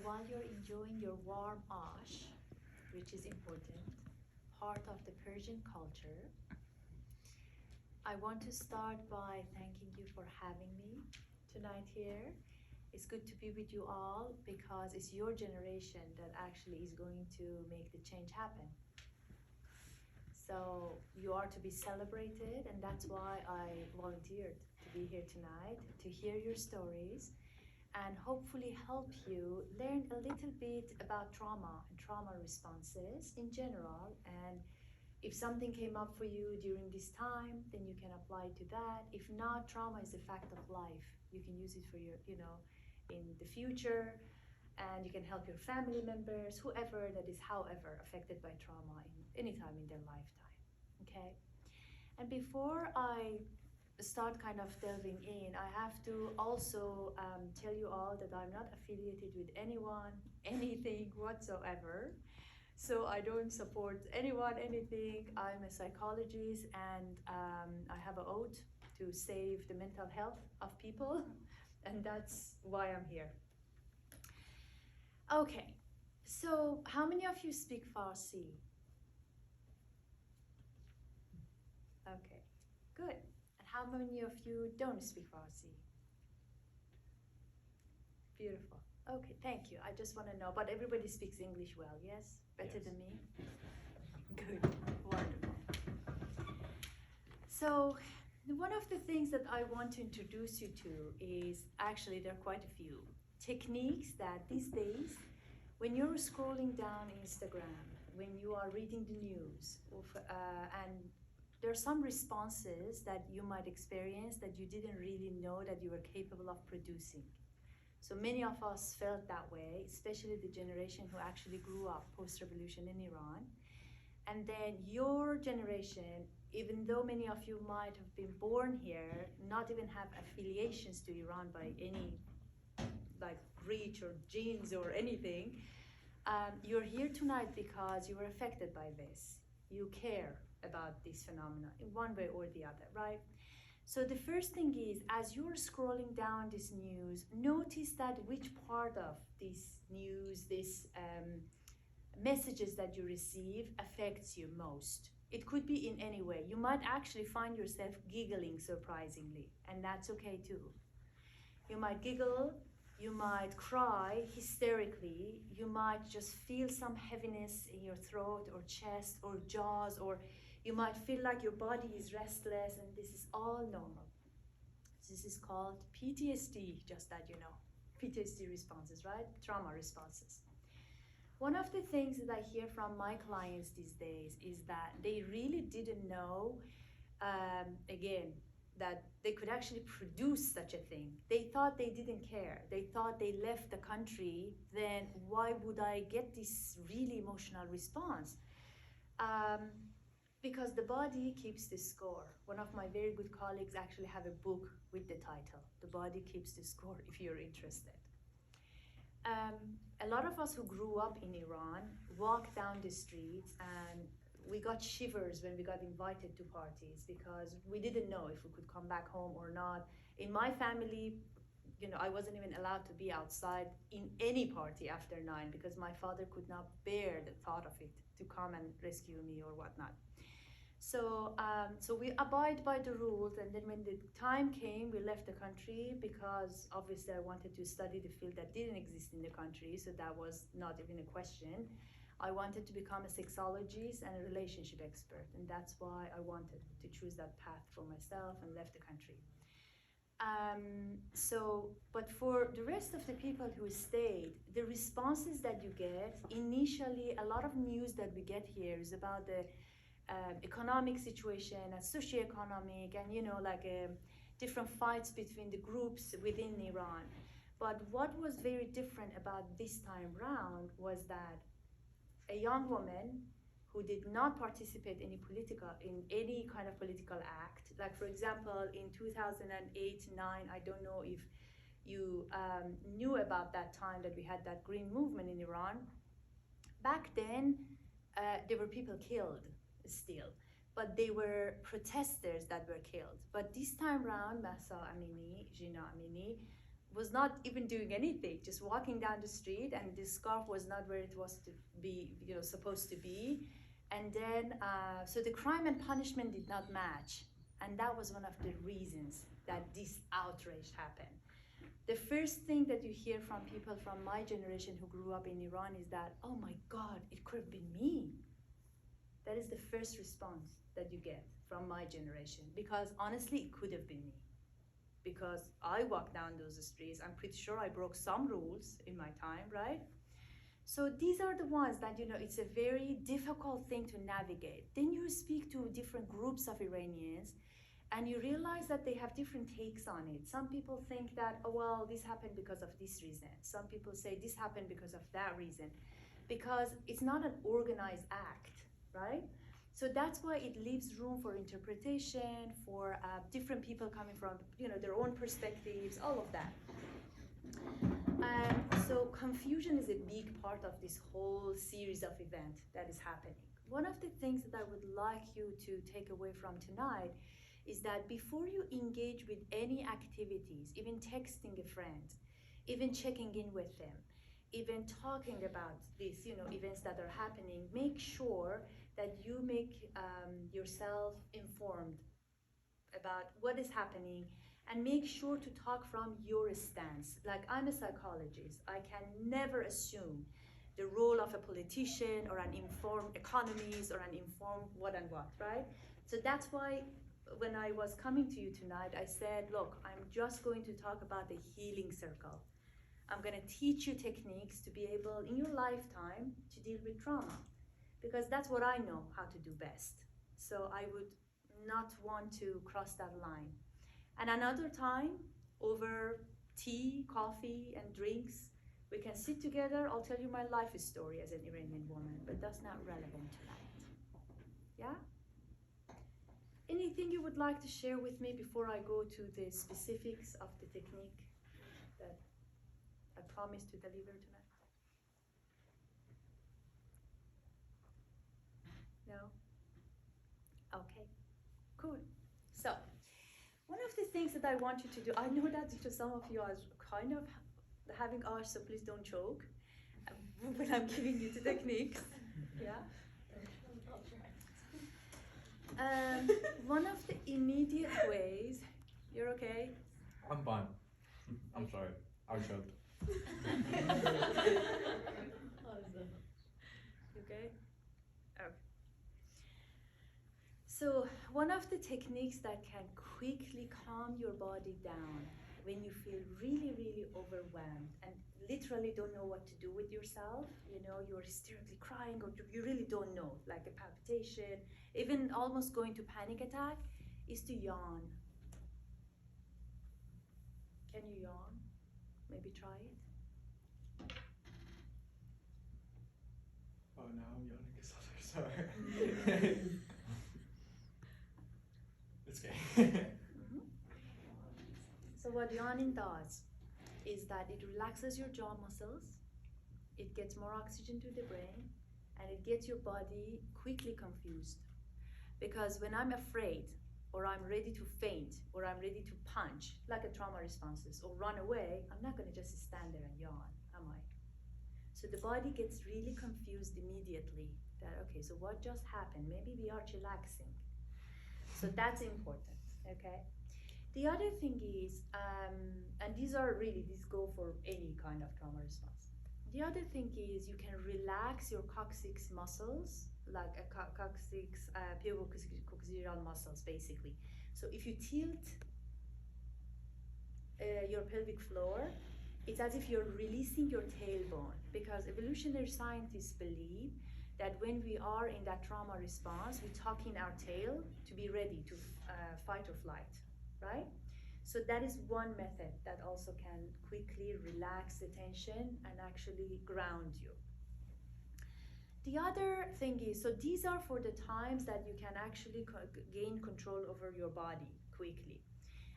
while you're enjoying your warm ash, which is important, part of the Persian culture, I want to start by thanking you for having me tonight here. It's good to be with you all because it's your generation that actually is going to make the change happen. So you are to be celebrated, and that's why I volunteered to be here tonight, to hear your stories and hopefully help you learn a little bit about trauma and trauma responses in general. And if something came up for you during this time, then you can apply to that. If not, trauma is a fact of life. You can use it for your, in the future, and you can help your family members, whoever that is, however, affected by trauma in any time in their lifetime, okay? And before I start kind of delving in, I have to also tell you all that I'm not affiliated with anyone, anything whatsoever. So I don't support anyone, anything. I'm a psychologist, and I have an oath to save the mental health of people, and that's why I'm here. Okay, so how many of you speak Farsi? Okay, good. And how many of you don't speak Farsi? Beautiful. Okay, thank you. I just want to know, but everybody speaks English well, yes? Better Yes. than me? Good, wonderful. So, one of the things that I want to introduce you to is, actually there are quite a few techniques that these days, when you're scrolling down Instagram, when you are reading the news, and there are some responses that you might experience that you didn't really know that you were capable of producing. So many of us felt that way, especially the generation who actually grew up post-revolution in Iran. And then your generation, even though many of you might have been born here, not even have affiliations to Iran by any like reach or genes or anything, you're here tonight because you were affected by this. You care about this phenomenon in one way or the other, right? So the first thing is, as you're scrolling down this news, notice that which part of this news, this messages that you receive affects you most. It could be in any way. You might actually find yourself giggling surprisingly, and that's okay too. You might giggle, you might cry hysterically, you might just feel some heaviness in your throat or chest or jaws, or you might feel like your body is restless, and this is all normal. This is called PTSD, just that you know. PTSD responses, right? Trauma responses. One of the things that I hear from my clients these days is that they really didn't know, again, that they could actually produce such a thing. They thought they didn't care. They thought they left the country, then why would I get this really emotional response? Because the body keeps the score. One of my very good colleagues actually have a book with the title, The Body Keeps the Score, if you're interested. A lot of us who grew up in Iran walked down the streets, and we got shivers when we got invited to parties because we didn't know if we could come back home or not. In my family, I wasn't even allowed to be outside in any party after 9 because my father could not bear the thought of it to come and rescue me or whatnot. So we abide by the rules, and then when the time came, we left the country because obviously I wanted to study the field that didn't exist in the country, so that was not even a question. I wanted to become a sexologist and a relationship expert, and that's why I wanted to choose that path for myself and left the country. But for the rest of the people who stayed, the responses that you get, initially, a lot of news that we get here is about the economic situation and socioeconomic and different fights between the groups within Iran. But what was very different about this time round was that a young woman who did not participate in any kind of political act, like for example in 2008-9, I don't know if you knew about that time that we had that green movement in Iran. Back then there were people killed still, but they were protesters that were killed. But this time round, Mahsa Amini, Jina Amini, was not even doing anything, just walking down the street, and this scarf was not where it was to be, supposed to be. And then, so the crime and punishment did not match. And that was one of the reasons that this outrage happened. The first thing that you hear from people from my generation who grew up in Iran is that, oh my God, it could have been me. That is the first response that you get from my generation, because honestly, it could have been me. Because I walked down those streets, I'm pretty sure I broke some rules in my time, right? So these are the ones that, it's a very difficult thing to navigate. Then you speak to different groups of Iranians, and you realize that they have different takes on it. Some people think that, oh, well, this happened because of this reason. Some people say this happened because of that reason. Because it's not an organized act, right? So that's why it leaves room for interpretation, for different people coming from, their own perspectives, all of that. And so confusion is a big part of this whole series of events that is happening. One of the things that I would like you to take away from tonight is that before you engage with any activities, even texting a friend, even checking in with them, even talking about these, events that are happening, make sure that you make yourself informed about what is happening, and make sure to talk from your stance. Like, I'm a psychologist. I can never assume the role of a politician or an informed economist or an informed what and what, right? So that's why when I was coming to you tonight, I said, look, I'm just going to talk about the healing circle. I'm going to teach you techniques to be able, in your lifetime, to deal with trauma, because that's what I know how to do best. So I would not want to cross that line. And another time, over tea, coffee, and drinks, we can sit together. I'll tell you my life story as an Iranian woman, but that's not relevant tonight. Yeah? Anything you would like to share with me before I go to the specifics of the technique that I promised to deliver tonight? No? Okay, cool. So, one of the things that I want you to do, I know that some of you are kind of having us, so please don't choke when I'm giving you the techniques. Yeah? One of the immediate ways, you're okay? I'm fine. I'm sorry. I choked. You okay? Okay. So one of the techniques that can quickly calm your body down when you feel really, really overwhelmed and literally don't know what to do with yourself, you're hysterically crying, or you really don't know, like a palpitation, even almost going to panic attack, is to yawn. Can you yawn? Maybe try it. Oh, now I'm yawning because others are. It's okay. Mm-hmm. So what yawning does is that it relaxes your jaw muscles, it gets more oxygen to the brain, and it gets your body quickly confused. Because when I'm afraid, or I'm ready to faint, or I'm ready to punch, like a trauma responses, or run away, I'm not going to just stand there and yawn, am I? So the body gets really confused immediately that, okay, so what just happened? Maybe we are chillaxing. So that's important, okay? The other thing is, and these go for any kind of trauma response. The other thing is you can relax your coccyx muscles, like a coccyx, pubococcygeal muscles, basically. So if you tilt your pelvic floor, it's as if you're releasing your tailbone, because evolutionary scientists believe that when we are in that trauma response, we tuck in our tail to be ready to fight or flight, right? So that is one method that also can quickly relax the tension and actually ground you. The other thing is, so these are for the times that you can actually gain control over your body quickly.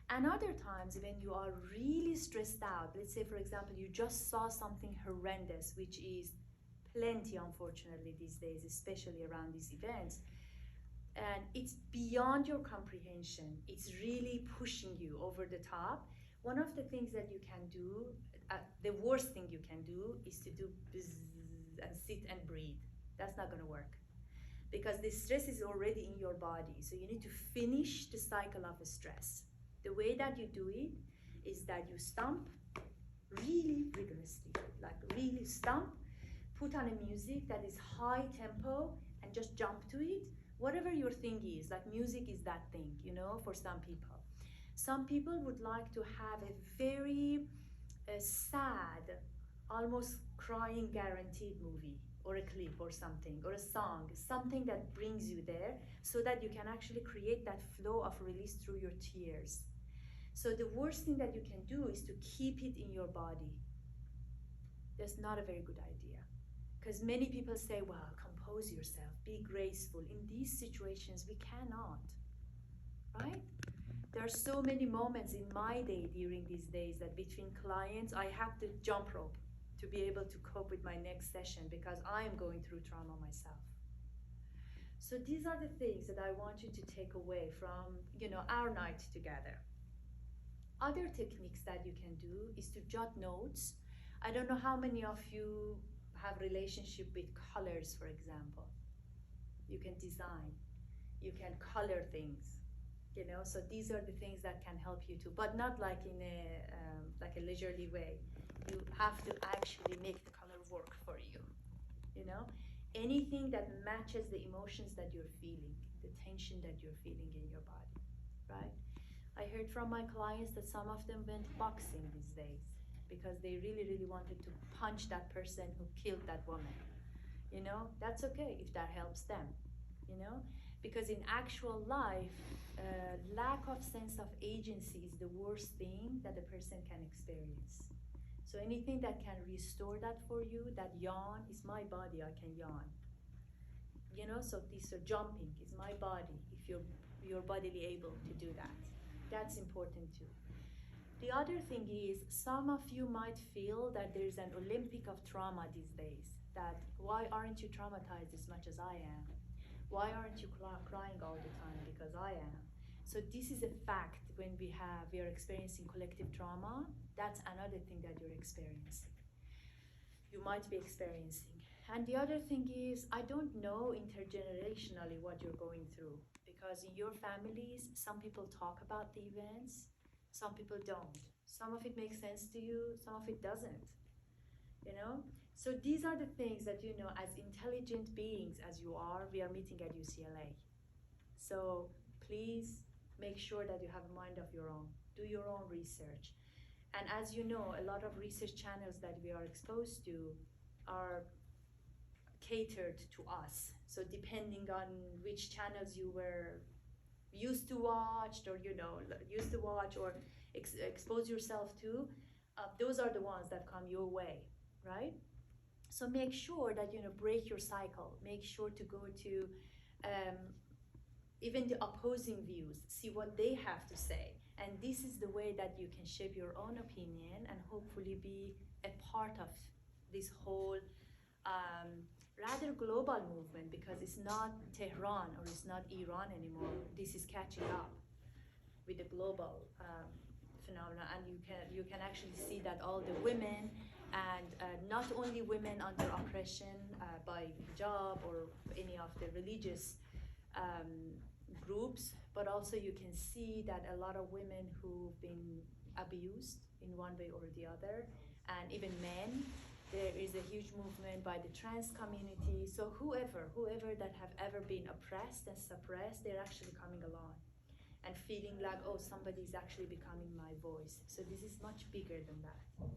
And other times when you are really stressed out, let's say for example, you just saw something horrendous, which is plenty unfortunately these days, especially around these events, and it's beyond your comprehension, it's really pushing you over the top. One of the things that you can do, the worst thing you can do, is to do bzz and sit and breathe. That's not going to work because the stress is already in your body. So you need to finish the cycle of stress. The way that you do it is that you stomp really rigorously, like really stomp, put on a music that is high tempo and just jump to it. Whatever your thing is, like music is that thing, you know, for some people. Some people would like to have a very sad, almost crying guaranteed movie or a clip or something or a song, something that brings you there so that you can actually create that flow of release through your tears. So the worst thing that you can do is to keep it in your body. That's not a very good idea because many people say, well, compose yourself, be graceful. In these situations, we cannot, right? There are so many moments in my day during these days that between clients, I have to jump rope to be able to cope with my next session because I am going through trauma myself. So these are the things that I want you to take away from, you know, our night together. Other techniques that you can do is to jot notes. I don't know how many of you have relationship with colors, for example. You can design, you can color things, you know. So these are the things that can help you too, but not like in a leisurely way. You have to actually make the color work for you, you know. Anything that matches the emotions that you're feeling, the tension that you're feeling in your body, right? I heard from my clients that some of them went boxing these days because they really, really wanted to punch that person who killed that woman. You know, that's okay if that helps them, you know, because in actual life, lack of sense of agency is the worst thing that a person can experience. So anything that can restore that for you, that yawn is my body, I can yawn. You know, so this jumping is my body if you're bodily able to do that. That's important too. The other thing is some of you might feel that there's an Olympic of trauma these days. That why aren't you traumatized as much as I am? Why aren't you crying all the time? Because I am. So this is a fact when we are experiencing collective trauma. That's another thing that you're experiencing. You might be experiencing. And the other thing is, I don't know intergenerationally what you're going through because in your families, some people talk about the events, some people don't. Some of it makes sense to you, some of it doesn't. You know? So these are the things that, you know, as intelligent beings as you are, we are meeting at UCLA. So please make sure that you have a mind of your own. Do your own research. And as you know, a lot of research channels that we are exposed to are catered to us. So depending on which channels you were used to watch or, you know, used to watch or expose yourself to, those are the ones that come your way, right? So make sure that, you know, break your cycle. Make sure to go to even the opposing views, see what they have to say. And this is the way that you can shape your own opinion and hopefully be a part of this whole rather global movement, because it's not Tehran or it's not Iran anymore. This is catching up with the global phenomena, and you can actually see that all the women and not only women under oppression by hijab or any of the religious groups, but also you can see that a lot of women who've been abused in one way or the other, and even men. There is a huge movement by the trans community. So whoever that have ever been oppressed and suppressed, they're actually coming along and feeling like, oh, somebody's actually becoming my voice. So this is much bigger than that.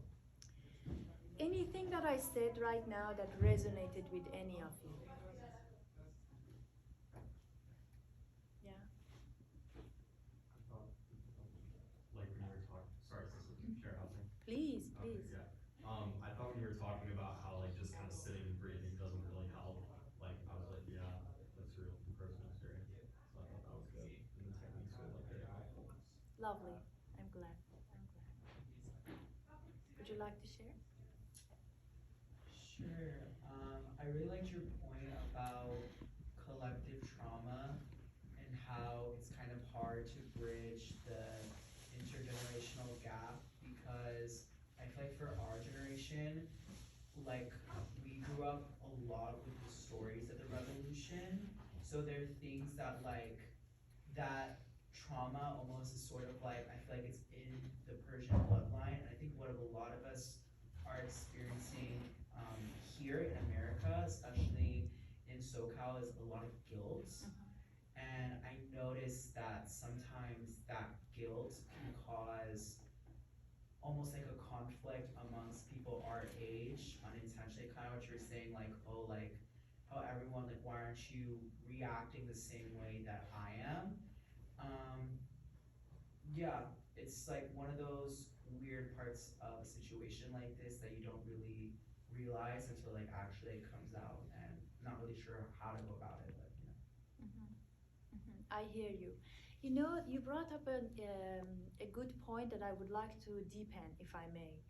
Anything that I said right now that resonated with any of you? Yeah. I thought, like when you were talking, sorry, is this a share housing? Please, Okay, please. yeah. I thought when you were talking about how like just kind of sitting and breathing doesn't really help, like I was like, yeah, that's real from personal experience. So I thought that was good. And the techniques were like very helpful. Lovely. I'm glad. I'm glad. Would you like to share? Sure. I really liked your point about collective trauma and how it's kind of hard to bridge the intergenerational gap revolution, like we grew up a lot with the stories of the revolution. So there are things that like that trauma almost is sort of like, I feel like it's in the Persian bloodline. And I think what a lot of us are experiencing here in America, especially in SoCal, is a lot of guilt. And I noticed that sometimes that guilt can cause almost like a conflict amongst people our age unintentionally, kind of what you're saying, like, oh, like, how everyone, like, why aren't you reacting the same way that I am? Yeah, it's like one of those weird parts of a situation like this that you don't really realize until like actually it comes out, and not really sure how to go about it, but you know. I hear you. You know, you brought up a good point that I would like to deepen, if I may.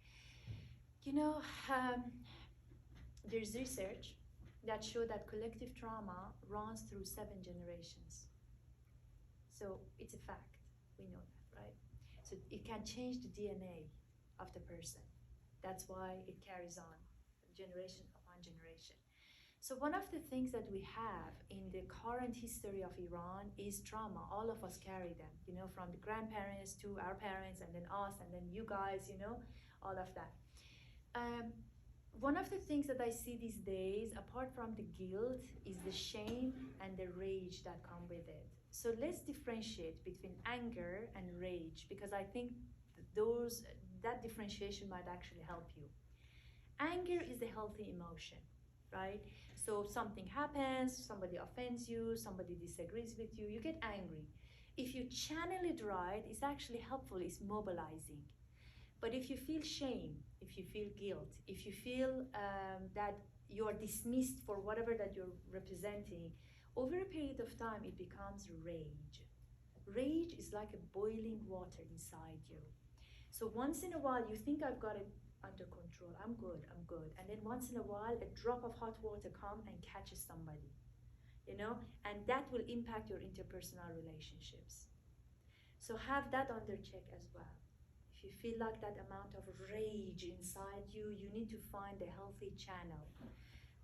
You know, there's research that show that collective trauma runs through 7 generations. So it's a fact. We know that, right? So it can change the DNA of the person. That's why it carries on generation upon generation. So one of the things that we have in the current history of Iran is trauma. All of us carry them, you know, from the grandparents to our parents, and then us, and then you guys, you know, all of that. One of the things that I see these days, apart from the guilt, is the shame and the rage that come with it. So let's differentiate between anger and rage, because I think that differentiation might actually help you. Anger is a healthy emotion, right? So something happens, somebody offends you, somebody disagrees with you, you get angry. If you channel it right, it's actually helpful, it's mobilizing. But if you feel shame, if you feel guilt, if you feel that you're dismissed for whatever that you're representing, over a period of time, it becomes rage. Rage is like a boiling water inside you. So once in a while, you think I've got it under control, I'm good. And then once in a while, a drop of hot water comes and catches somebody, you know, and that will impact your interpersonal relationships. So have that under check as well. If you feel like that amount of rage inside you, you need to find a healthy channel.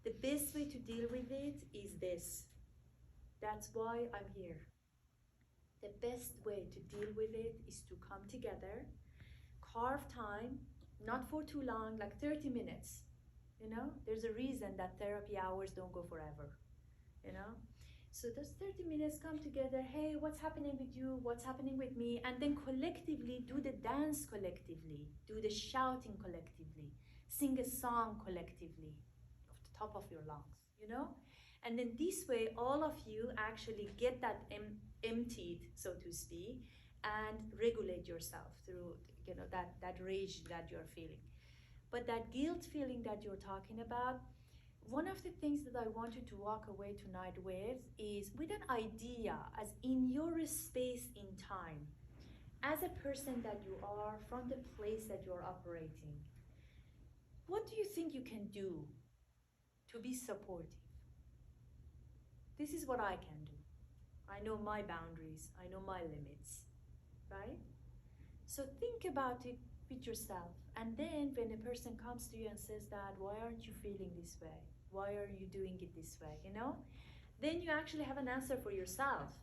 The best way to deal with it is this. That's why I'm here. The best way to deal with it is to come together, carve time, not for too long, like 30 minutes. You know, there's a reason that therapy hours don't go forever, you know? So those 30 minutes, come together, hey, what's happening with you? What's happening with me? And then collectively do the dance collectively, do the shouting collectively, sing a song collectively off the top of your lungs, you know? And then this way, all of you actually get that emptied, so to speak, and regulate yourself through, you know, that rage that you're feeling. But that guilt feeling that you're talking about, one of the things that I want you to walk away tonight with is with an idea, as in your space in time, as a person that you are, from the place that you're operating. What do you think you can do to be supportive? This is what I can do. I know my boundaries, I know my limits, right? So think about it with yourself. And then when a person comes to you and says that, why aren't you feeling this way? Why are you doing it this way? You know? Then you actually have an answer for yourself.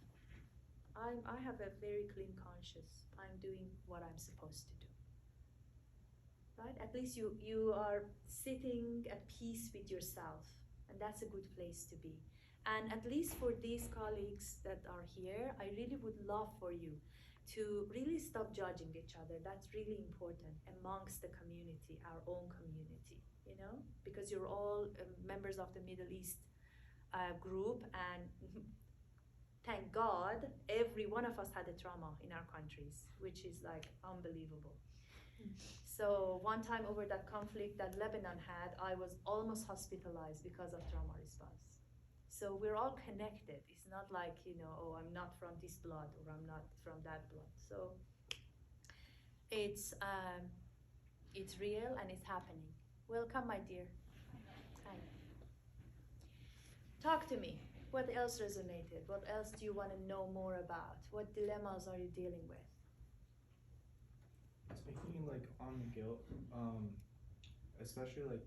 I have a very clean conscience. I'm doing what I'm supposed to do. Right? At least you are sitting at peace with yourself. And that's a good place to be. And at least for these colleagues that are here, I really would love for you to really stop judging each other. That's really important amongst the community, our own community, you know, because you're all members of the Middle East group, and thank God, every one of us had a trauma in our countries, which is like unbelievable. So one time over that conflict that Lebanon had, I was almost hospitalized because of trauma response. So we're all connected. It's not like, you know, oh, I'm not from this blood or I'm not from that blood. So it's real and it's happening. Welcome, my dear. Hi. Talk to me. What else resonated? What else do you want to know more about? What dilemmas are you dealing with? Speaking like on the guilt, especially like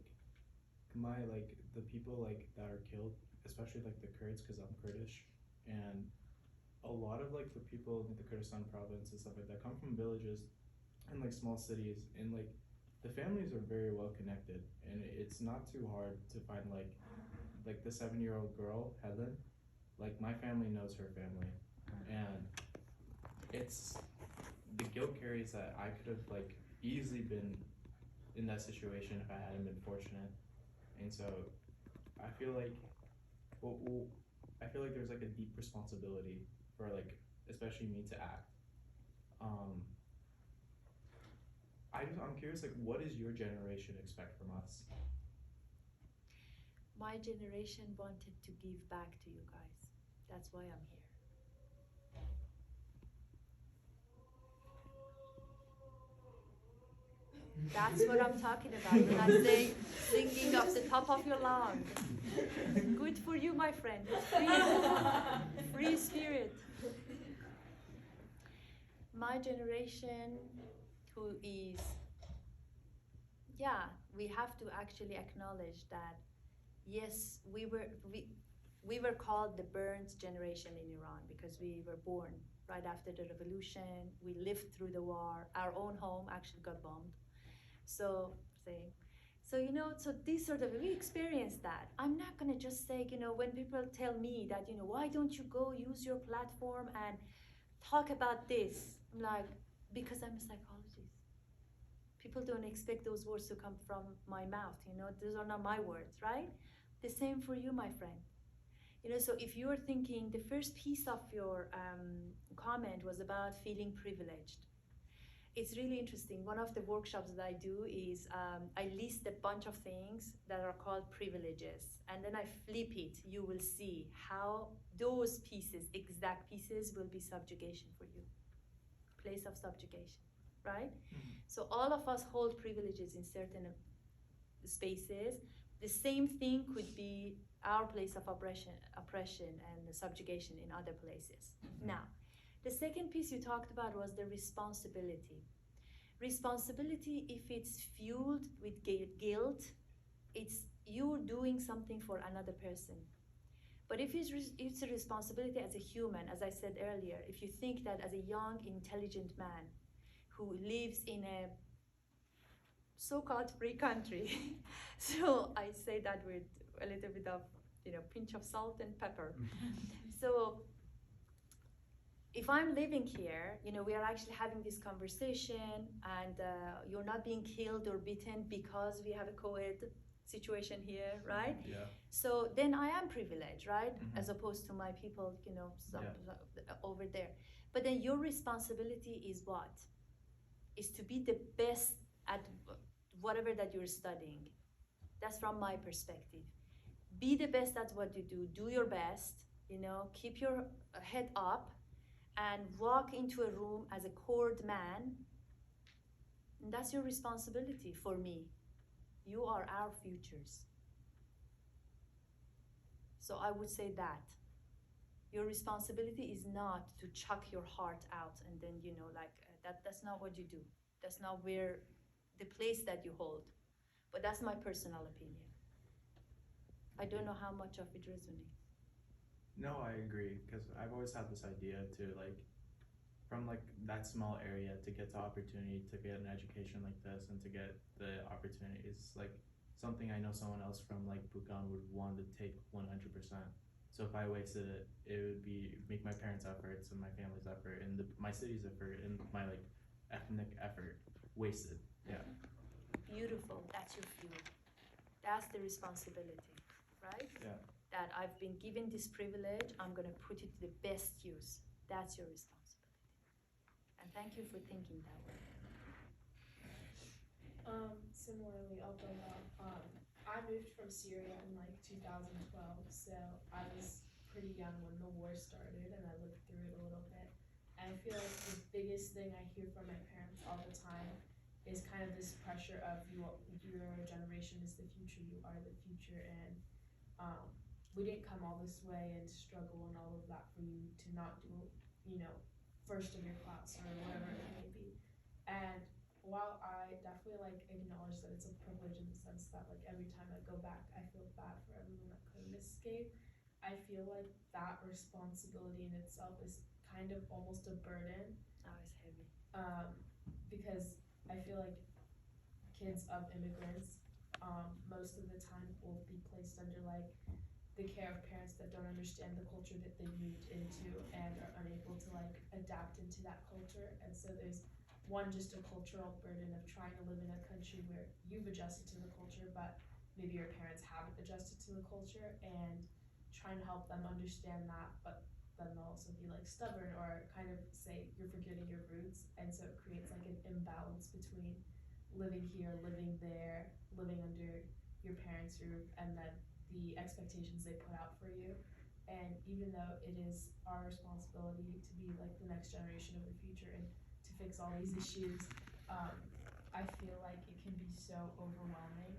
the people like that are killed, especially like the Kurds, because I'm Kurdish, and a lot of like the people in the Kurdistan province and stuff like that come from villages and like small cities, and like the families are very well connected, and it's not too hard to find like the 7-year-old girl Helen, like my family knows her family, and it's the guilt carries that I could have like easily been in that situation if I hadn't been fortunate, and so I feel like well, I feel like there's like a deep responsibility for like especially me to act. Um, I'm curious, like, what does your generation expect from us? My generation wanted to give back to you guys. That's why I'm here. That's what I'm talking about when I say singing off the top of your lungs. Good for you, my friend. Free spirit. My generation, who is, yeah, we have to actually acknowledge that, yes, we were called the burned generation in Iran because we were born right after the revolution. We lived through the war. Our own home actually got bombed. So, so this sort of, we experienced that. I'm not gonna just say, when people tell me that, why don't you go use your platform and talk about this? I'm like, because I'm a psychologist. People don't expect those words to come from my mouth, those are not my words, right? The same for you, my friend. So if you're thinking, the first piece of your comment was about feeling privileged. It's really interesting. One of the workshops that I do is I list a bunch of things that are called privileges, and then I flip it. You will see how those pieces, exact pieces, will be subjugation for you. Place of subjugation, right? Mm-hmm. So all of us hold privileges in certain spaces. The same thing could be our place of oppression and subjugation in other places. Mm-hmm. Now, the second piece you talked about was the responsibility. Responsibility, if it's fueled with guilt, it's you doing something for another person. But if it's a responsibility as a human, as I said earlier, if you think that as a young, intelligent man who lives in a so-called free country, so I say that with a little bit of, pinch of salt and pepper. So if I'm living here, we are actually having this conversation, and you're not being killed or beaten because we have a co-ed situation here, right? Yeah. So then I am privileged, right? Mm-hmm. As opposed to my people, over there. But then your responsibility is what? Is to be the best at whatever that you're studying. That's from my perspective. Be the best at what you do. Do your best, keep your head up, and walk into a room as a cord man. And that's your responsibility for me. You are our futures. So I would say that. Your responsibility is not to chuck your heart out and then, that's not what you do. That's not where the place that you hold. But that's my personal opinion. I don't know how much of it resonates. No, I agree, because I've always had this idea to from that small area to get the opportunity to get an education like this and to get the opportunities, something I know someone else from Bhutan would want to take 100%. So if I wasted it, it would make my parents' efforts and my family's effort and my city's effort and my ethnic effort wasted. Yeah. Beautiful. That's your fuel. That's the responsibility, right? Yeah. That I've been given this privilege, I'm going to put it to the best use. That's your responsibility. And thank you for thinking that way. Similarly, I'll build up. I moved from Syria in 2012, so I was pretty young when the war started, and I lived through it a little bit. And I feel like the biggest thing I hear from my parents all the time is kind of this pressure of your generation is the future, you are the future, and we didn't come all this way and struggle and all of that for you to not do, first of your class or whatever it may be. And while I definitely definitely like acknowledge that it's a privilege in the sense that like every time I go back, I feel bad for everyone that couldn't escape. I feel like that responsibility in itself is kind of almost a burden. Oh, it's heavy. Because I feel like kids of immigrants, most of the time will be placed under like the care of parents that don't understand the culture that they moved into and are unable to like adapt into that culture. And so there's just a cultural burden of trying to live in a country where you've adjusted to the culture, but maybe your parents haven't adjusted to the culture, and trying to help them understand that, but then they'll also be like stubborn or kind of say you're forgetting your roots. And so it creates like an imbalance between living here, living there, living under your parents' roof, and then the expectations they put out for you. And even though it is our responsibility to be like the next generation of the future and to fix all these issues, I feel like it can be so overwhelming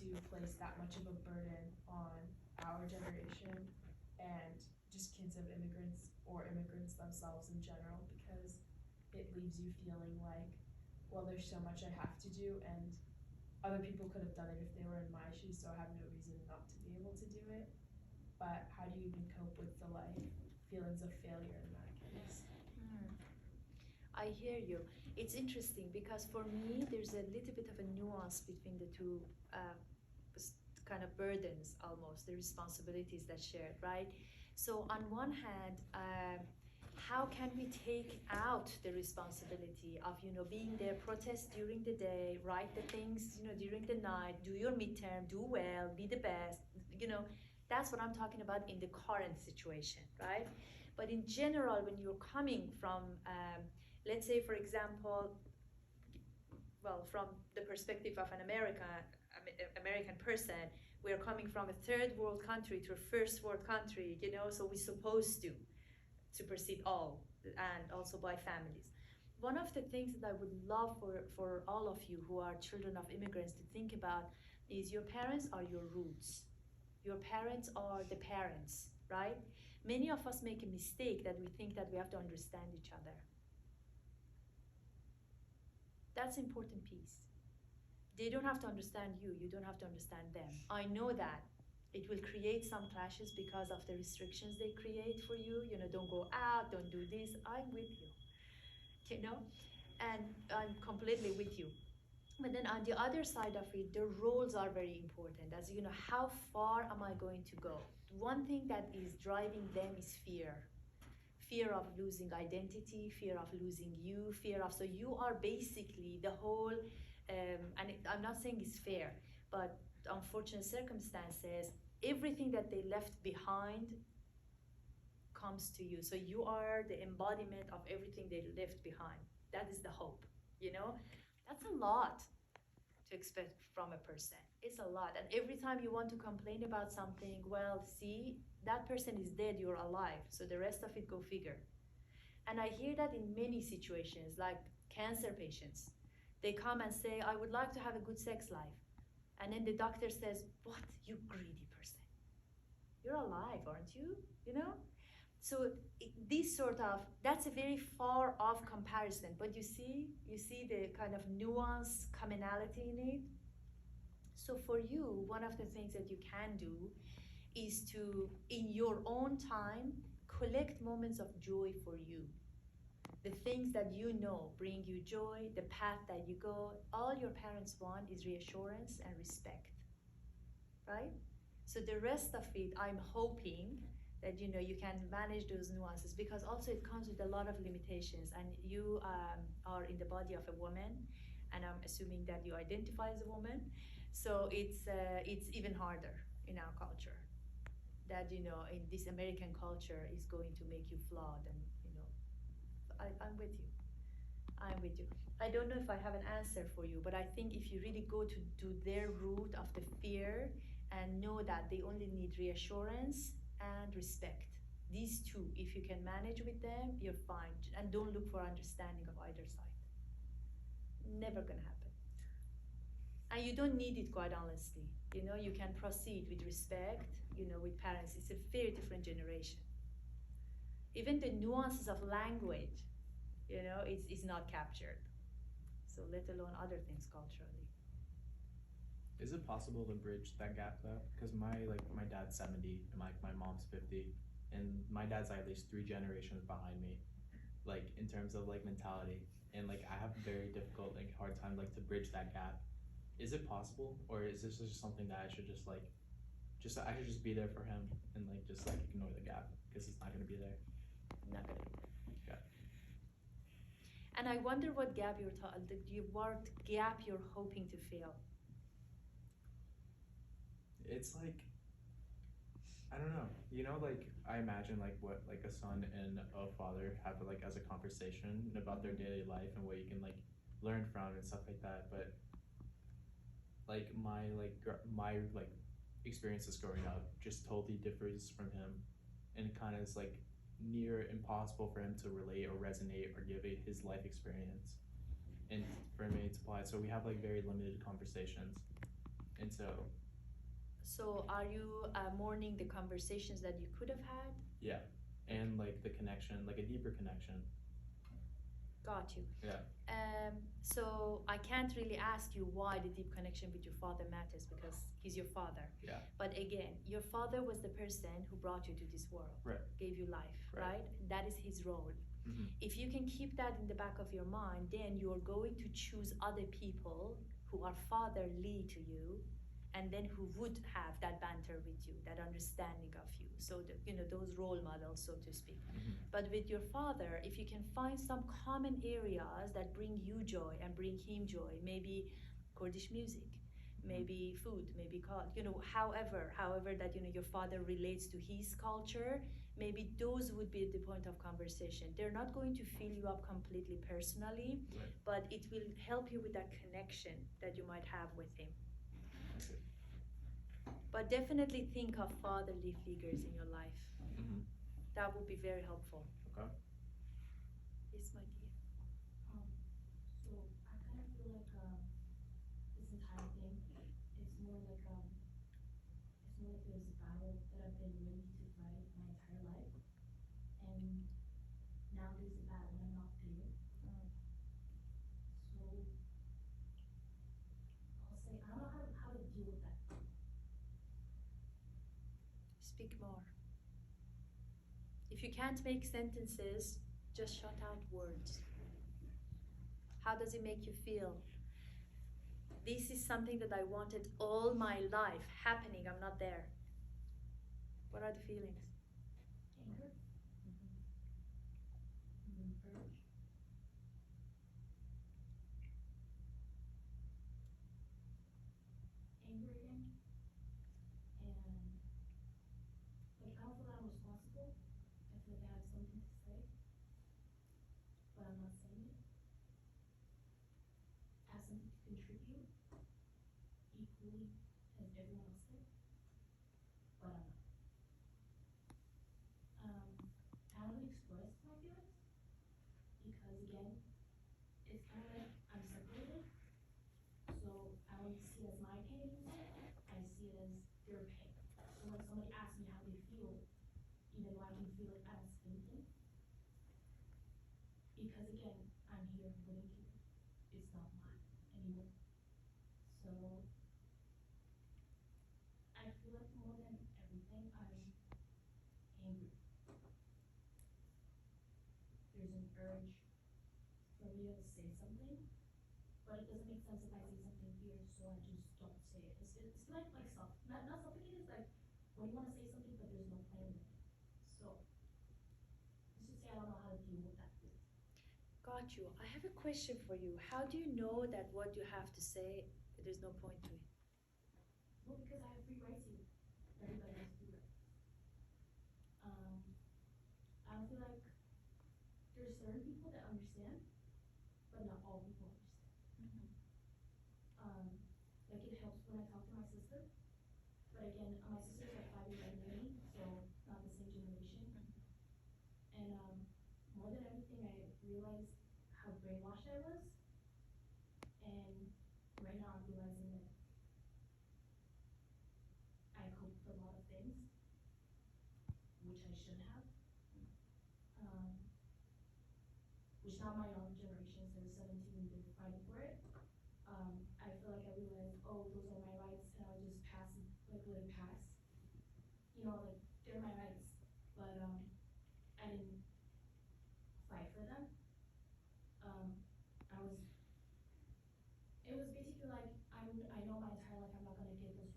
to place that much of a burden on our generation and just kids of immigrants or immigrants themselves in general, because it leaves you feeling like, well, there's so much I have to do, and other people could have done it if they were in my shoes, so I have no reason not to be able to do it. But how do you even cope with the like feelings of failure in that case? I hear you. It's interesting because for me, there's a little bit of a nuance between the two kind of burdens, almost the responsibilities that shared, right? So on one hand, how can we take out the responsibility of being there, protest during the day, write the things during the night, do your midterm, do well, be the best, that's what I'm talking about in the current situation, right? But in general, when you're coming from let's say, for example, well, from the perspective of an American person, we're coming from a third world country to a first world country, so we're supposed to supersede all, and also by families. One of the things that I would love for all of you who are children of immigrants to think about is your parents are your roots. Your parents are the parents, right? Many of us make a mistake that we think that we have to understand each other. That's an important piece. They don't have to understand you. You don't have to understand them. I know that it will create some clashes because of the restrictions they create for you. Don't go out, don't do this. I'm with you, and I'm completely with you. But then on the other side of it, the roles are very important. As how far am I going to go? One thing that is driving them is fear. Fear of losing identity, fear of losing you, so you are basically the whole, I'm not saying it's fair, but unfortunate circumstances, everything that they left behind comes to you. So you are the embodiment of everything they left behind. That is the hope, That's a lot to expect from a person. It's a lot. And every time you want to complain about something, well, see, that person is dead, you're alive. So the rest of it, go figure. And I hear that in many situations, like cancer patients. They come and say, I would like to have a good sex life. And then the doctor says, what, you greedy person? You're alive, aren't you? So this sort of, that's a very far off comparison, but you see the kind of nuance, commonality in it. So for you, one of the things that you can do is to, in your own time, collect moments of joy for you. The things that bring you joy, the path that you go. All your parents want is reassurance and respect, right? So the rest of it, I'm hoping that you can manage those nuances, because also it comes with a lot of limitations, and you are in the body of a woman, and I'm assuming that you identify as a woman, so it's even harder in our culture, that in this American culture is going to make you flawed, and I'm with you. I don't know if I have an answer for you, but I think if you really go to their root of the fear and know that they only need reassurance and respect, these two, if you can manage with them, you're fine. And don't look for understanding of either side. Never gonna happen. And you don't need it, quite honestly. You can proceed with respect, with parents. It's a very different generation. Even the nuances of language, is not captured. So let's let alone other things culturally. Is it possible to bridge that gap though? Because my dad's 70 and my mom's 50, and my dad's at least 3 generations behind me, like in terms of like mentality, and like I have very difficult like hard time like to bridge that gap. Is it possible, or is this just something that I should just like, I should just be there for him and like just like ignore the gap because it's not gonna be there. Not gonna be there. Yeah. And I wonder what gap what gap you're hoping to fill. It's like, I don't know. You know, like I imagine like what like a son and a father have like as a conversation about their daily life and what you can like learn from and stuff like that. But like my like experiences growing up just totally differs from him, and kind of is like near impossible for him to relate or resonate or give his life experience and for me to apply. So we have like very limited conversations, and So are you mourning the conversations that you could have had? yeah, and like the connection, like a deeper connection. Got you. Yeah. So I can't really ask you why the deep connection with your father matters because he's your father. Yeah. But again, your father was the person who brought you to this world, Right. gave you life, Right. right? That is his role. Mm-hmm. If you can keep that in the back of your mind, then you're going to choose other people who are fatherly to you, and then who would have that banter with you, that understanding of you. So those role models, so to speak. Mm-hmm. But with your father, if you can find some common areas that bring you joy and bring him joy, maybe Kurdish music, maybe food, maybe however that your father relates to his culture, maybe those would be the point of conversation. They're not going to fill you up completely personally, Right. but it will help you with that connection that you might have with him. Okay. But definitely think of fatherly figures in your life. Mm-hmm. That would be very helpful. Okay. Yes, my dear. So I kind of feel like this entire thing is more like it was a battle that I've been ready to fight my entire life, and now there's a battle and I'm not through it. So I'll say I don't know how to deal with that. Speak more. If you can't make sentences, just shut out words. How does it make you feel? This is something that I wanted all my life happening. I'm not there. What are the feelings? Anger, urge, anger again, and like I don't feel that I'm responsible. I feel like I have something to say, but I'm not saying it. I have something to contribute equally as everyone else did, but I'm not. I don't express my feelings because again, it's kind of like I'm separated. So I don't see it as my pain anymore. I see it as their pain. So when somebody asks me how they feel, even though I can feel it, I don't say anything. Because again, I'm here living here. It's not mine anymore. So I feel like more than everything, I'm angry. There's an urge for me to say something, but it doesn't make sense if I say something here, so I just don't say it. It's like not suffocated. It's like when you want to say something, but there's no plan in it. So let's just say I don't know how to deal with that feeling. Got you. I have a question for you. How do you know that what you have to say, there's no point to it? Well, because I have free rights here. Everybody has free rights. I don't feel like there's certain people that understand, but not all people understand. Like it helps when I talk to my sister, but again, my sister's like 5 years younger than me, so not the same generation. And more than anything, I realized how brainwashed I was, and right now I'm realizing that I cope with a lot of things, which I shouldn't have. Which now my own generation, so 17, they're fighting for it.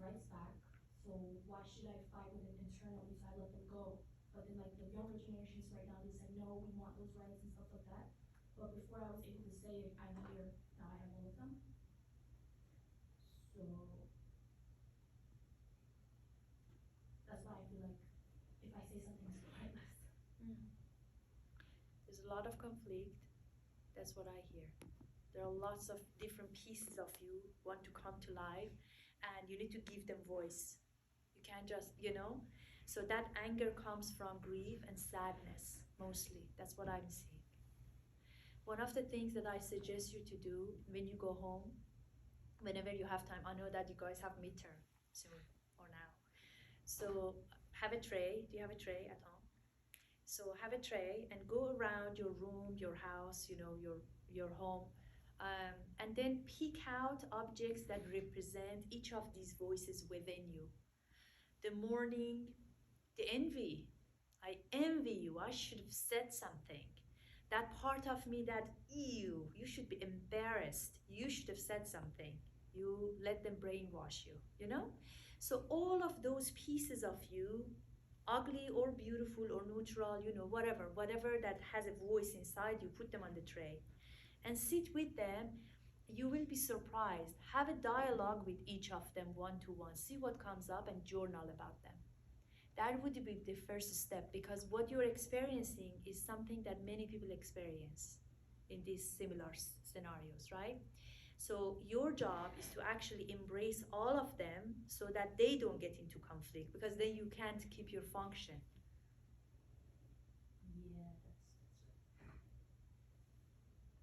rights back. So why should I fight with them internally? So I let them go. But then like the younger generations right now, they said no, we want those rights and stuff like that. But before I was able to say it, I'm here. Now I have all of them. So that's why I feel like if I say something, it's pointless. There's a lot of conflict. That's what I hear. There are lots of different pieces of you want to come to life, and you need to give them voice. You can't just, So that anger comes from grief and sadness, mostly. That's what I'm seeing. One of the things that I suggest you to do when you go home, whenever you have time, I know that you guys have midterm soon or now. So have a tray. Do you have a tray at home? So have a tray and go around your room, your house, your home, and then pick out objects that represent each of these voices within you. The mourning, the envy. I envy you. I should have said something. That part of me that, ew, you should be embarrassed. You should have said something. You let them brainwash you. So all of those pieces of you, ugly or beautiful or neutral, whatever that has a voice inside you, put them on the tray and sit with them. You will be surprised. Have a dialogue with each of them one-to-one. See what comes up and journal about them. That would be the first step, because what you're experiencing is something that many people experience in these similar scenarios, right? So your job is to actually embrace all of them so that they don't get into conflict, because then you can't keep your function. Yeah, that's right.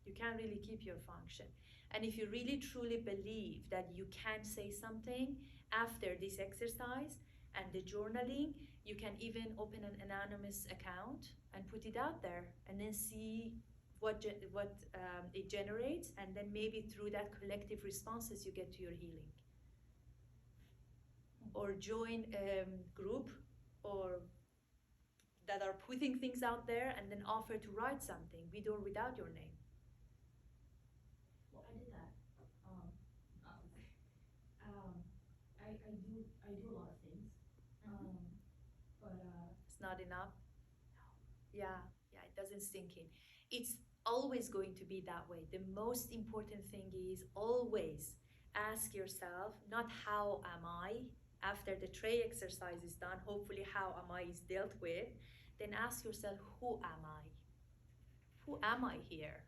You can't really keep your function. And if you really truly believe that you can say something after this exercise and the journaling, you can even open an anonymous account and put it out there and then see what it generates, and then maybe through that collective responses you get to your healing. Or join a group or that are putting things out there and then offer to write something with or without your name. Well, I did that. I do a lot of things. But It's not enough. Yeah, it doesn't sink in. It's always going to be that way. The most important thing is always ask yourself, not how am I, after the tray exercise is done, hopefully how am I is dealt with, then ask yourself, who am I? Who am I here?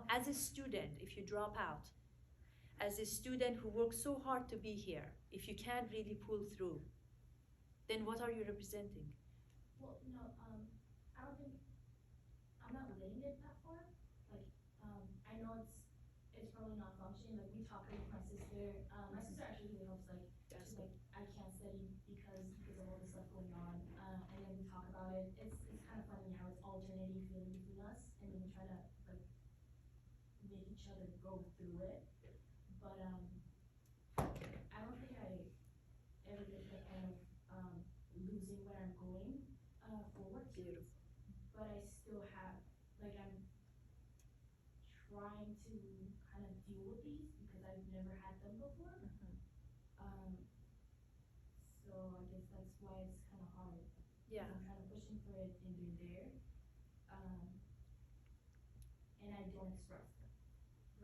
As a student, if you drop out, as a student who works so hard to be here, if you can't really pull through, then what are you representing? well, no, I don't think I'm not letting it that far. Like, I know it's probably not functioning. Like we talk with my sister. My sister actually really helps. Like she's like, I can't study because of all this stuff going on. And then we talk about it. It's kind of funny how it's alternating feeling between us, and then we try to like make each other go through it. But I don't think I ever get to the point of losing where I'm going forward. Beautiful. But I still have, like, I'm trying to kind of deal with these because I've never had them before. So I guess that's why it's kind of hard. Yeah. I'm kind of pushing for it and they're there. And I don't express them.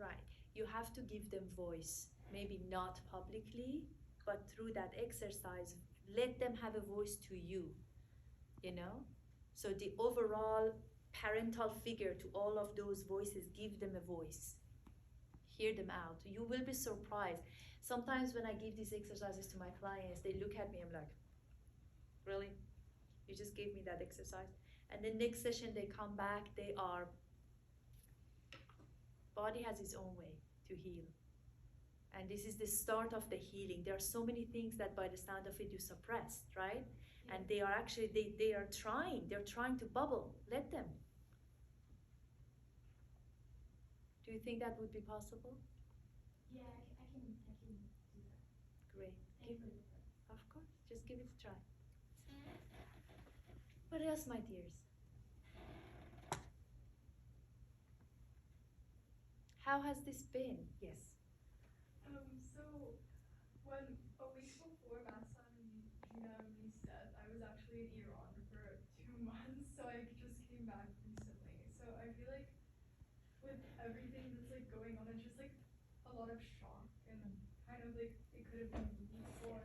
Right. You have to give them voice. Maybe not publicly, but through that exercise, let them have a voice to you. So the overall parental figure to all of those voices, give them a voice. Hear them out. You will be surprised. Sometimes when I give these exercises to my clients, they look at me, I'm like, really? You just gave me that exercise? And then next session they come back, body has its own way to heal. And this is the start of the healing. There are so many things that by the sound of it you suppressed, right? Yeah. And they are actually, they're trying to bubble. Let them. Do you think that would be possible? Yeah, I can do that. Great. Thank you. Of course, just give it a try. What else, my dears? How has this been? Yes. So when a week before Massa and Gina and Reese death, I was actually in Iran for 2 months, so I just came back recently. So I feel like with everything that's like going on, it's just like a lot of shock and kind of like it could have been me, or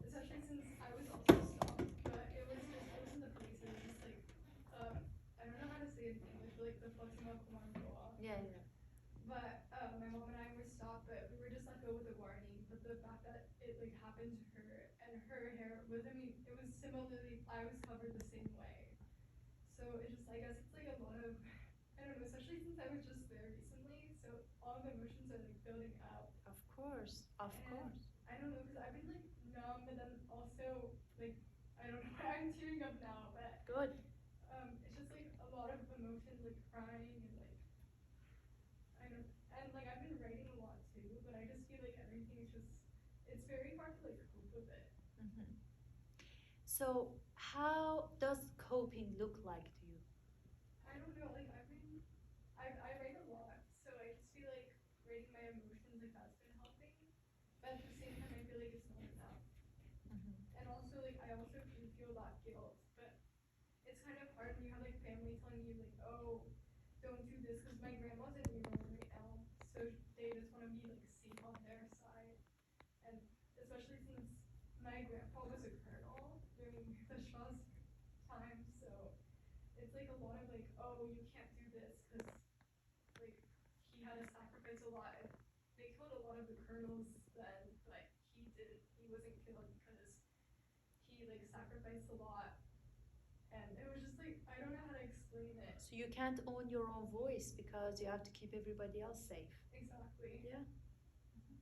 especially since I was also stopped, but it wasn't the place. It was just like I don't know how to say it in English, but like the Fatima Commando. Yeah. But my mom and I were stopped, but we were just let go with a warning. But the fact that it like happened to her and her hair was, I mean, it was similarly, I was covered the same way. So it just, I guess it's like a lot of, I don't know, especially since I was just there recently. So all the emotions are like building up. Of course, of And course. I don't know, because I've been like numb, but then also like, I don't know why I'm tearing up now, but Good. it's just like a lot of emotions, like crying and like, I don't, and like I've been writing a lot too, but I just feel like everything is just, it's very hard to like cope with it. Mhm. So, how does coping look like to you? I don't know, like I write a lot, so I just feel like writing my emotions, like that's been helping. But at the same time, I feel like it's not enough. And also, like I also do feel that guilt, but it's kind of hard when you have like family telling you like, oh, don't do this, because my grandma's in Iran right now, so they just want to be like safe on their side, and especially since my grandpa was a colonel during the Shah's time, so it's like a lot of like, oh, you can't do this because like he had to sacrifice a lot. And they killed a lot of the colonels then, but he didn't. He wasn't killed because he like sacrificed a lot. And it was just like, I don't know how to explain it. So you can't own your own voice because you have to keep everybody else safe. Exactly. Yeah,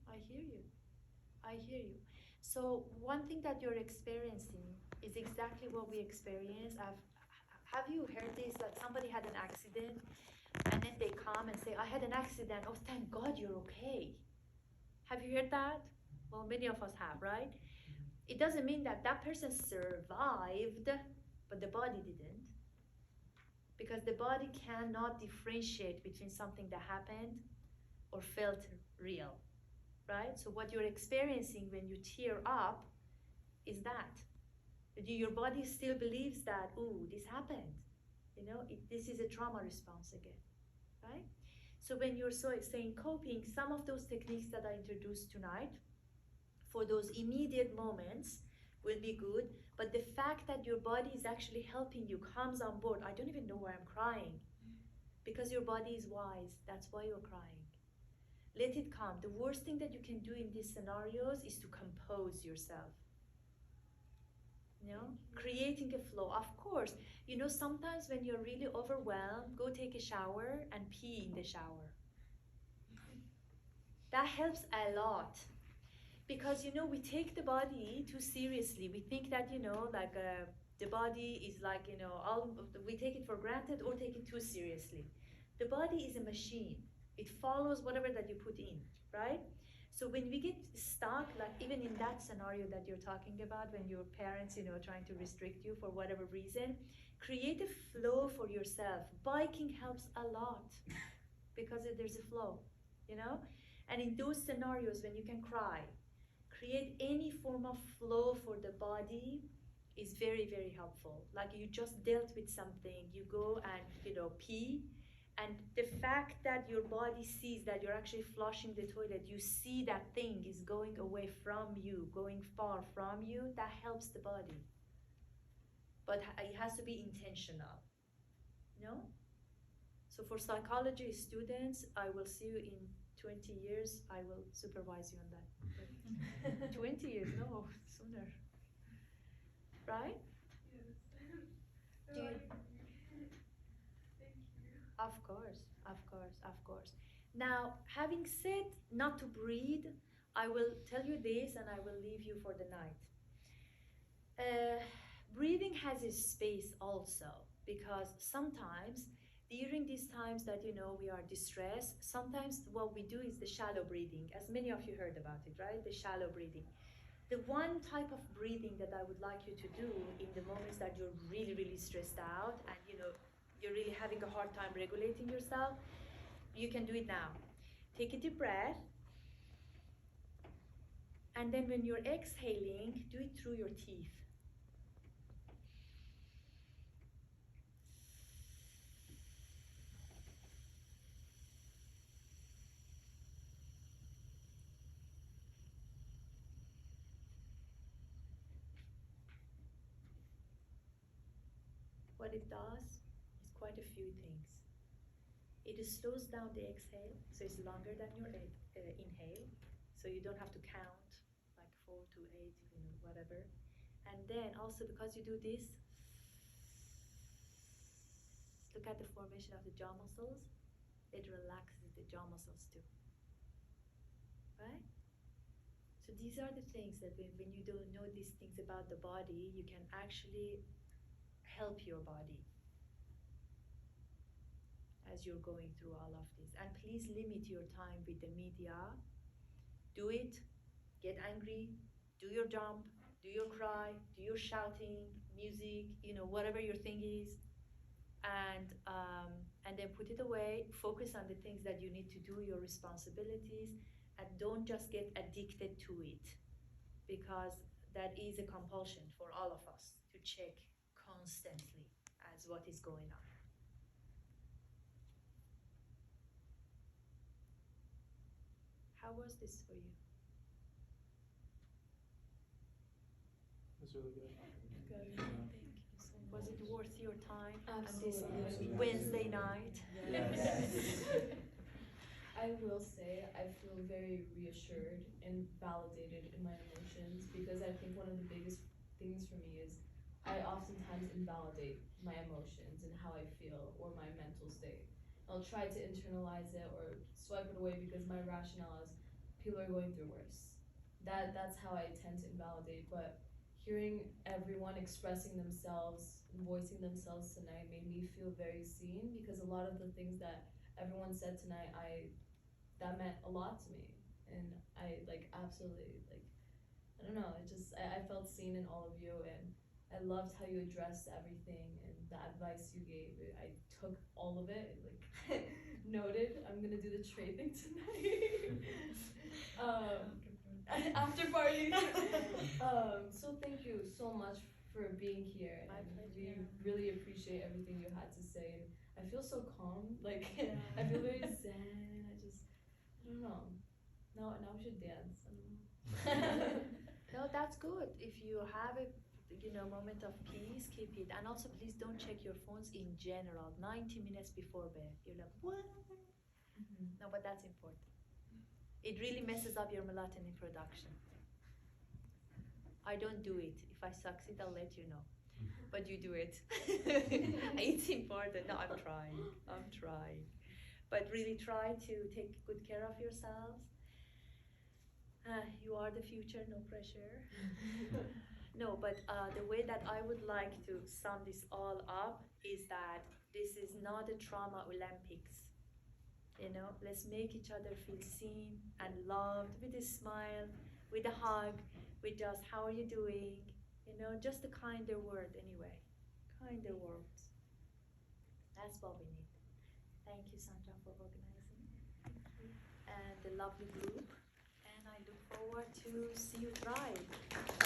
I hear you. I hear you. So one thing that you're experiencing is exactly what we experience. Have you heard this? That somebody had an accident, and then they come and say, "I had an accident. Oh, thank God you're okay." Have you heard that? Well, many of us have, right? It doesn't mean that that person survived, but the body didn't. Because the body cannot differentiate between something that happened or felt real, right? So what you're experiencing when you tear up is that your body still believes that, ooh, this happened. This is a trauma response again, right? So when you're saying coping, some of those techniques that I introduced tonight for those immediate moments will be good, but the fact that your body is actually helping you comes on board. I don't even know why I'm crying, because your body is wise. That's why you're crying. Let it come. The worst thing that you can do in these scenarios is to compose yourself. Creating a flow. Of course, sometimes when you're really overwhelmed, go take a shower and pee in the shower. That helps a lot. Because we take the body too seriously. We think that the body is like we take it for granted or take it too seriously. The body is a machine. It follows whatever that you put in, right? So when we get stuck, like even in that scenario that you're talking about, when your parents trying to restrict you for whatever reason, create a flow for yourself. Biking helps a lot because there's a flow, and in those scenarios when you can cry, create any form of flow for the body is very, very helpful. Like you just dealt with something, you go and pee, and the fact that your body sees that you're actually flushing the toilet, you see that thing is going away from you, going far from you, that helps the body. But it has to be intentional. So for psychology students, I will see you in 20 years. I will supervise you on that. 20 years, no, sooner. Right? Yes. Do you, Thank you. of course, of course, of course. Now, having said not to breathe, I will tell you this and I will leave you for the night. Breathing has its space also, because sometimes during these times that we are distressed, sometimes what we do is the shallow breathing, as many of you heard about it, right? The shallow breathing. The one type of breathing that I would like you to do in the moments that you're really, really stressed out and you're really having a hard time regulating yourself, you can do it now. Take a deep breath. And then when you're exhaling, do it through your teeth. What it does is quite a few things. It slows down the exhale, so it's longer than your inhale, so you don't have to count like 4 to 8, whatever. And then also because you do this, look at the formation of the jaw muscles. It relaxes the jaw muscles too, right? So these are the things that when you don't know these things about the body, you can actually help your body as you're going through all of this. And please limit your time with the media. Do it, get angry, do your jump, do your cry, do your shouting, music, whatever your thing is, and then put it away. Focus on the things that you need to do, your responsibilities, and don't just get addicted to it, because that is a compulsion for all of us to check constantly as what is going on. How was this for you? It's really good. Good. Yeah. Thank you so much. Was it worth your time on Absolutely. this Absolutely. Wednesday night? Yes. I will say I feel very reassured and validated in my emotions, because I think one of the biggest things for me is I oftentimes invalidate my emotions and how I feel or my mental state. I'll try to internalize it or swipe it away because my rationale is people are going through worse. That's how I tend to invalidate. But hearing everyone expressing themselves and voicing themselves tonight made me feel very seen, because a lot of the things that everyone said tonight, that meant a lot to me, and I absolutely I don't know, I felt seen in all of you, and I loved how you addressed everything and the advice you gave. I took all of it, noted. I'm gonna do the tray thing tonight. After party. So thank you so much for being here. My And pleasure. we really appreciate everything you had to say. And I feel so calm. I feel very zen. I don't know. Now we should dance. I don't know. No, that's good. If you have a moment of peace, keep it. And also, please don't check your phones in general. 90 minutes before bed, you're like, what? No, but that's important. It really messes up your melatonin production. I don't do it. If I succeed, I'll let you know. But you do it. It's important. No, I'm trying. But really try to take good care of yourselves. You are the future, no pressure. No, but the way that I would like to sum this all up is that this is not a trauma Olympics. Let's make each other feel seen and loved with a smile, with a hug, with just how are you doing? Just a kinder word anyway. Kinder words. That's what we need. Thank you, Sandra, for organizing. And the lovely group. And I look forward to see you thrive.